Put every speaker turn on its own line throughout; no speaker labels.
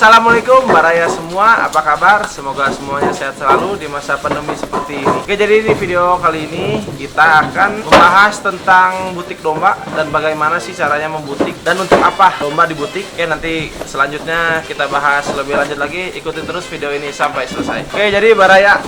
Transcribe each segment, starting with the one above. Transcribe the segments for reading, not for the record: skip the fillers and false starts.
Assalamualaikum Baraya semua, apa kabar? Semoga semuanya sehat selalu di masa pandemi seperti ini. Oke, jadi di video kali ini kita akan membahas tentang butik domba dan bagaimana sih caranya membutik dan untuk apa domba di butik. Oke, nanti selanjutnya kita bahas lebih lanjut lagi. Ikuti terus video ini sampai selesai. Oke, jadi Baraya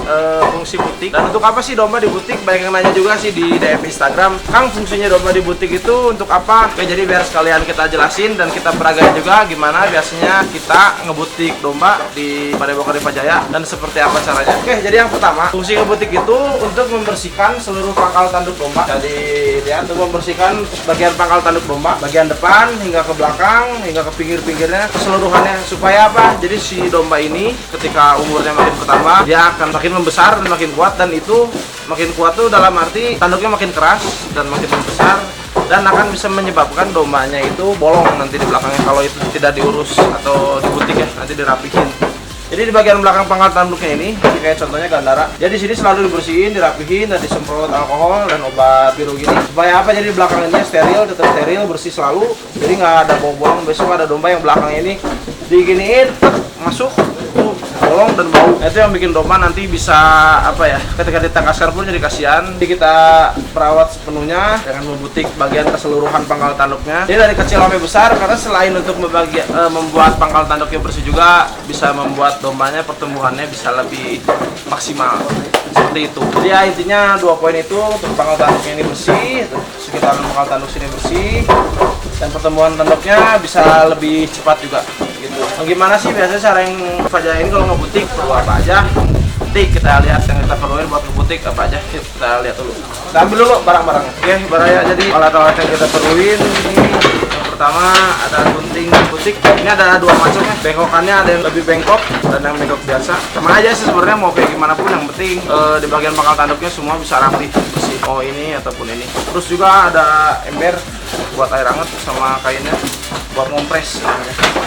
fungsi butik dan untuk apa sih domba di butik? Banyak yang nanya juga sih di DM Instagram, Kang, fungsinya domba di butik itu untuk apa? Oke, jadi biar sekalian kita jelasin dan kita peragain juga gimana biasanya kita ngebutik domba di Padepokan Rifa Jaya dan seperti apa caranya. Oke, jadi yang pertama, fungsi ngebutik itu untuk membersihkan seluruh pangkal tanduk domba. Jadi lihat, untuk membersihkan bagian pangkal tanduk domba, bagian depan hingga ke belakang hingga ke pinggir-pinggirnya keseluruhannya, supaya apa? Jadi si domba ini ketika umurnya makin bertambah, dia akan makin membesar dan makin kuat, dan itu makin kuat tuh dalam arti tanduknya makin keras dan makin membesar, dan akan bisa menyebabkan dombanya itu bolong nanti di belakangnya kalau itu tidak diurus atau di butik ya, nanti dirapihin. Jadi di bagian belakang pangkal tanduknya ini, kayak contohnya gandara. Jadi di sini selalu dibersihin, dirapihin, dan disemprot alkohol dan obat biru gini. Supaya apa? Jadi belakang ini steril, tetap steril, bersih selalu. Jadi nggak ada bolong-bolong. Besok ada domba yang belakang ini diginiin, masuk bolong dan bau. Itu yang bikin domba nanti bisa apa ya? Ketika ditangkaskan pun jadi kasihan. Jadi kita perawat sepenuhnya dengan membutik bagian keseluruhan pangkal tanduknya. Jadi dari kecil sampai besar, karena selain untuk membuat pangkal tanduknya bersih juga bisa membuat dombanya pertumbuhannya bisa lebih maksimal. Seperti itu. Jadi ya intinya 2 poin itu, untuk pangkal tanduknya ini bersih, sekitar pangkal tanduk sini bersih, dan pertumbuhan tanduknya bisa lebih cepat juga gitu. Nah, gimana sih biasanya cara yang Fajar ini kalau ngebutik perlu apa aja? Nanti kita lihat yang kita perluin buat ngebutik apa aja. Kita lihat dulu. Kita ambil dulu barang-barangnya. Oke, Baraya, jadi alat-alat yang kita perluin ini yang pertama ada gunting butik. Ini ada 2 macam ya. Bengkokannya ada yang lebih bengkok dan yang bengkok biasa. Sama aja sih sebenarnya, mau kayak gimana pun, yang penting di bagian pangkal tanduknya semua bisa rapi bersih. Oh, ini ataupun ini. Terus juga ada ember buat air hangat sama kainnya buat ngompres.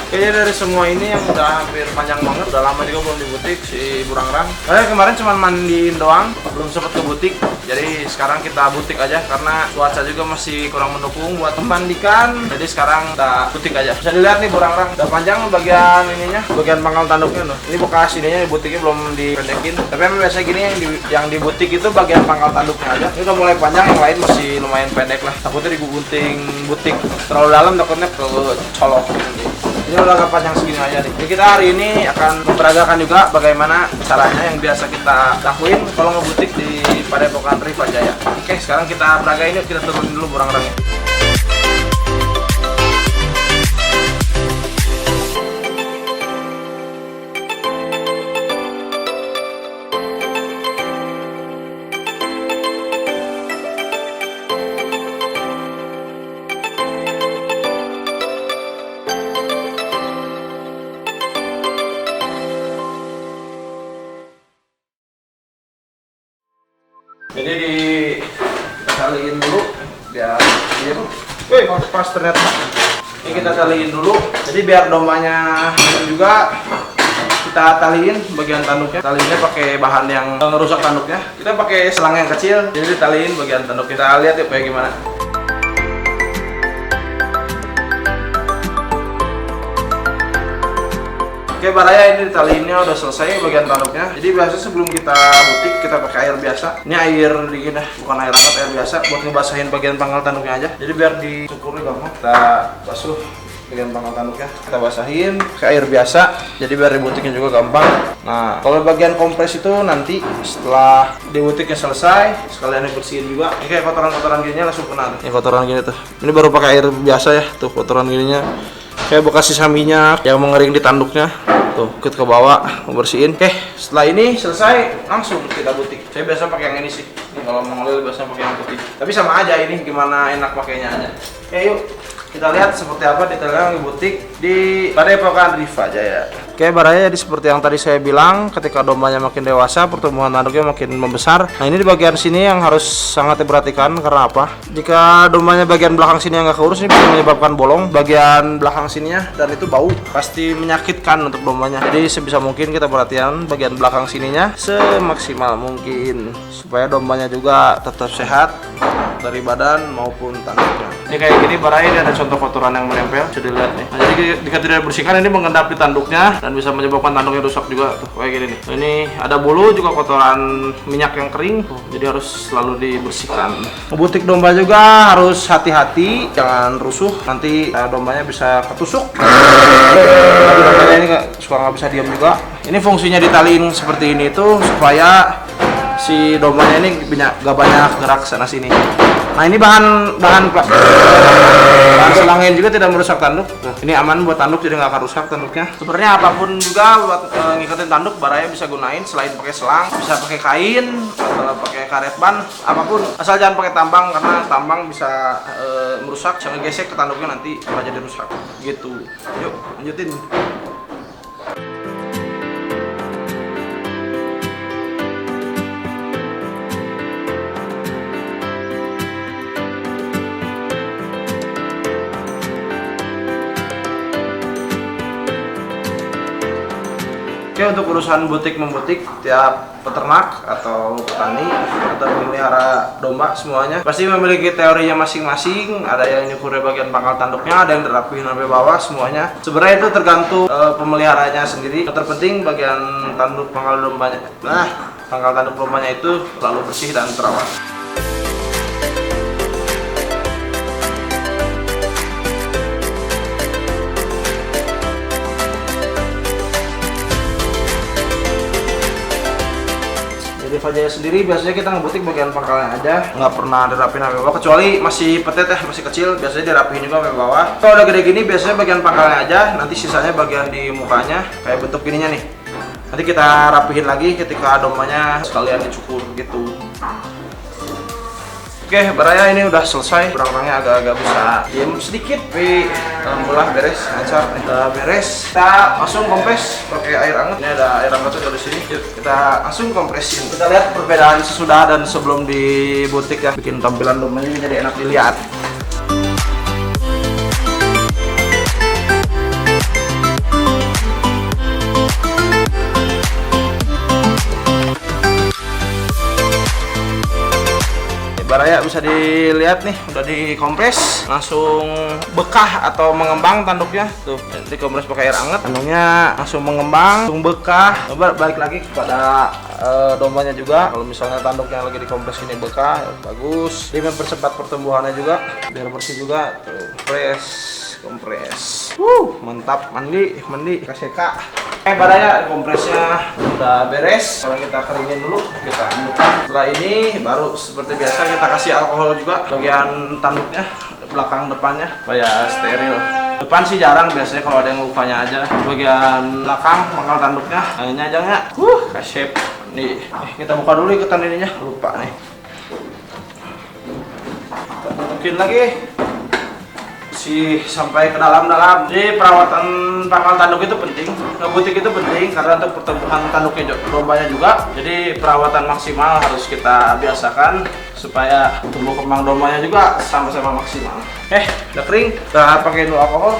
Kayaknya dari semua ini yang udah hampir panjang banget, udah lama juga belum di butik si burangrang. Kemarin cuma mandiin doang, belum sempet ke butik. Jadi sekarang kita butik aja karena cuaca juga masih kurang mendukung buat memandikan. Jadi sekarang kita butik aja. Bisa dilihat nih burangrang, udah panjang bagian ininya, bagian pangkal tanduknya loh. Ini bekas ininya di butiknya belum dipendekin. Tapi emang biasanya gini yang di butik itu bagian pangkal tanduknya aja. Ini udah mulai panjang, yang lain masih lumayan pendek lah. Takutnya digunting butik terlalu dalam, takutnya ke colok. Ini udah agak panjang segini aja nih. Jadi kita hari ini akan memperagakan juga bagaimana caranya yang biasa kita lakuin kalau ngebutik di Padepokan Rifa Jaya. Oke, sekarang kita peragain yuk, kita turunin dulu burangrangnya. Jadi kita taliin dulu biar dia tuh, pas ternyata. Ini kita taliin dulu. Jadi biar dombanya juga kita taliin bagian tanduknya. Taliinnya pakai bahan yang ngerusak tanduknya. Kita pakai selang yang kecil. Jadi ditaliin bagian tanduk. Kita lihat ya kayak gimana. Oke, Baraya, ini taliinnya udah selesai bagian tanduknya. Jadi biasa sebelum kita butik kita pakai air biasa. Ini air dingin dah, bukan air hangat, air biasa buat ngebasahin bagian pangkal tanduknya aja. Jadi biar dicukurnya gampang, kita basuh bagian pangkal tanduknya. Kita basahin pakai air biasa. Jadi biar dibutiknya juga gampang. Nah, kalau bagian kompres itu nanti setelah dibutiknya selesai, sekalian dibersihin juga. Ini kayak kotoran-kotoran gininya langsung kena tuh. Ini kotoran gini tuh. Ini baru pakai air biasa ya, tuh kotoran gininya. Kayak bekas sisa minyak yang mengering di tanduknya. Tuh, ikut ke bawah, bersihin. Oke, setelah ini selesai, langsung kita butik. Saya biasa pakai yang ini sih. Ini kalau mau ngelil biasanya pakai yang putih. Tapi sama aja ini, gimana enak pakainya aja. Oke, yuk kita lihat seperti apa detailnya di butik di Padepokan Rifa Jaya. Oke, Baraya, jadi seperti yang tadi saya bilang, ketika dombanya makin dewasa, pertumbuhan tanduknya makin membesar. Nah, ini di bagian sini yang harus sangat diperhatikan. Karena apa? Jika dombanya bagian belakang sini yang nggak keurus, ini bisa menyebabkan bolong bagian belakang sininya, dan itu bau, pasti menyakitkan untuk dombanya. Jadi sebisa mungkin kita perhatian bagian belakang sininya semaksimal mungkin, supaya dombanya juga tetap sehat dari badan maupun tanduknya. Ini kayak gini, Baraya, ini ada contoh kotoran yang menempel, bisa dilihat nih. Nah, jadi jika tidak dibersihkan, ini mengendap di tanduknya dan bisa menyebabkan tanduknya rusak juga tuh, kayak gini nih. Ini ada bulu, juga kotoran minyak yang kering tuh, jadi harus selalu dibersihkan. Ngebutik domba juga harus hati-hati, jangan rusuh, nanti dombanya bisa ketusuk. Tapi dombanya ini suka nggak bisa diam juga. Ini fungsinya ditaliin seperti ini tuh supaya si dombanya ini gak banyak gerak sana sini. Nah, ini bahan selangin juga tidak merusak tanduk. Nah, ini aman buat tanduk, jadi nggak akan rusak tanduknya. Sebenarnya apapun juga buat ngikutin tanduk, Baraya bisa gunain selain pakai selang, bisa pakai kain atau pakai karet ban, apapun. Asal jangan pakai tambang, karena tambang bisa merusak, bisa ngegesek ke tanduknya, nanti malah jadi rusak. Gitu. Yuk, lanjutin. Oke, untuk urusan butik-membutik, tiap peternak atau petani atau pemelihara domba semuanya pasti memiliki teorinya masing-masing. Ada yang nyukurnya bagian pangkal tanduknya, ada yang dirapihin sampai bawah, semuanya. Sebenarnya itu tergantung pemeliharanya sendiri. Yang terpenting bagian tanduk pangkal dombanya. Nah, pangkal tanduk dombanya itu selalu bersih dan terawat. Jadi Fajaya sendiri biasanya kita ngebutik bagian pangkalnya aja, nggak pernah dirapin sampai bawah, kecuali masih petet ya, masih kecil, biasanya dirapihin juga sampai bawah. Kalau udah gede gini biasanya bagian pangkalnya aja, nanti sisanya bagian di mukanya kayak bentuk ininya nih. Nanti kita rapihin lagi ketika dombanya sekalian dicukur gitu. Oke, Baraya ini udah selesai. Berang-berangnya agak-agak bisa diem sedikit, tapi alhamdulillah beres, lancar. Udah beres. Kita langsung kompres pakai air hangat. Ini ada air hangat tuh di sini. Yuk, kita langsung kompresin. Kita lihat perbedaan sesudah dan sebelum di butik ya. Bikin tampilan dombanya jadi enak dilihat. Baraya bisa dilihat nih, udah dikompres, langsung bekah atau mengembang tanduknya. Tuh, dikompres pakai air hangat, tanduknya langsung mengembang, langsung bekah. Coba balik lagi kepada dombanya juga. Kalau misalnya tanduknya lagi dikompres ini bekah, ya bagus. Dia mempercepat pertumbuhannya juga, biar bersih juga. Tuh, kompres. Mantap, mandi, kasih kak. Baraya kompresnya udah beres. Kalau kita keringin dulu, kita aduk. Setelah ini baru seperti biasa kita kasih alkohol juga bagian tanduknya, belakang depannya supaya steril. Depan sih jarang, biasanya kalau ada yang lukanya aja. Bagian belakang pangkal tanduknya hanya aja nggak. Kasih nih. Kita buka dulu ikutan ininya, lupa nih. Kita mungkin lagi sampai ke dalam-dalam. Jadi perawatan pangkal tanduk itu penting, ngebutik itu penting karena untuk pertumbuhan tanduknya dombanya juga. Jadi perawatan maksimal harus kita biasakan supaya tumbuh kembang dombanya juga sama-sama maksimal. Udah kering, kita pakai dulu alkohol.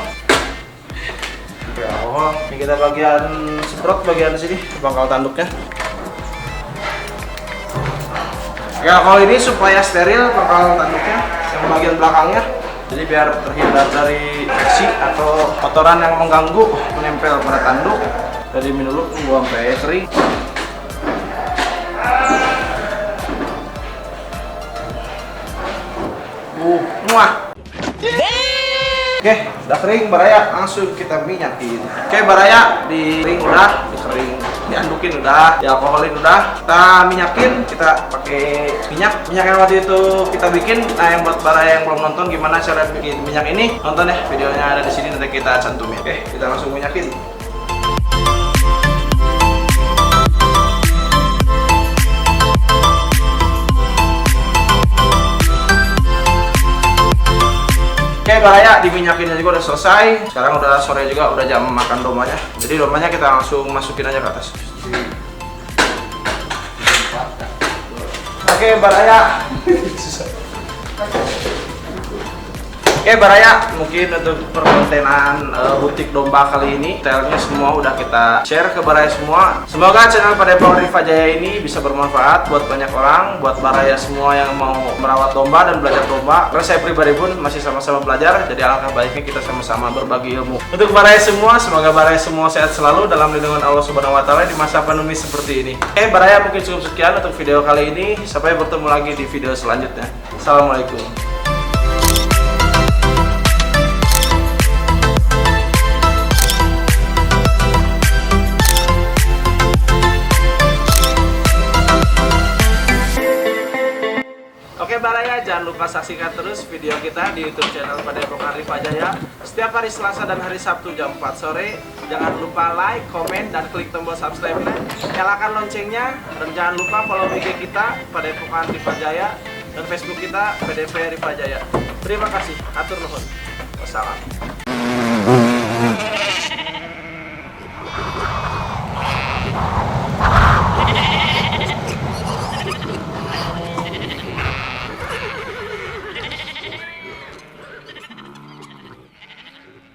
Ini kita bagian semprot bagian sini pangkal tanduknya. Alkohol ini supaya steril pangkal tanduknya yang bagian belakangnya. Jadi biar terhindar dari infeksi atau kotoran yang mengganggu menempel pada tanduk. Jadi dulu tunggu sampai kering. Muah. Oke, udah kering Baraya, langsung kita minyakin. Oke, Baraya di kering udah, dikering, diandukin udah, dialkoholin udah. Kita minyakin, kita pakai minyak yang waktu itu kita bikin. Nah, yang buat Baraya yang belum nonton gimana cara bikin minyak ini, nonton ya, videonya ada di sini, nanti kita cantumin. Oke, kita langsung minyakin. Oke, Baraya diminyakinnya juga udah selesai. Sekarang udah sore juga, udah jam makan dombanya. Jadi dombanya kita langsung masukin aja ke atas. Oke, Baraya. Oke, Baraya, mungkin untuk perkontenan butik domba kali ini detailnya semua udah kita share ke Baraya semua. Semoga channel Padepokan Riva Jaya ini bisa bermanfaat buat banyak orang, buat Baraya semua yang mau merawat domba dan belajar domba. Karena saya pribadi pun masih sama-sama belajar, jadi alangkah baiknya kita sama-sama berbagi ilmu. Untuk Baraya semua, semoga Baraya semua sehat selalu dalam lindungan Allah Subhanahu wa taala di masa pandemi seperti ini. Oke, Baraya, mungkin cukup sekian untuk video kali ini. Sampai bertemu lagi di video selanjutnya. Assalamualaikum. Oke, Baraya, jangan lupa saksikan terus video kita di YouTube channel Padepokan Riva Jaya setiap hari Selasa dan hari Sabtu jam 4 sore. Jangan lupa like, komen, dan klik tombol subscribe-nya. Nyalakan loncengnya dan jangan lupa follow IG kita Padepokan Riva Jaya dan Facebook kita PDP Riva Jaya. Terima kasih. Atur nuhun. Wassalam.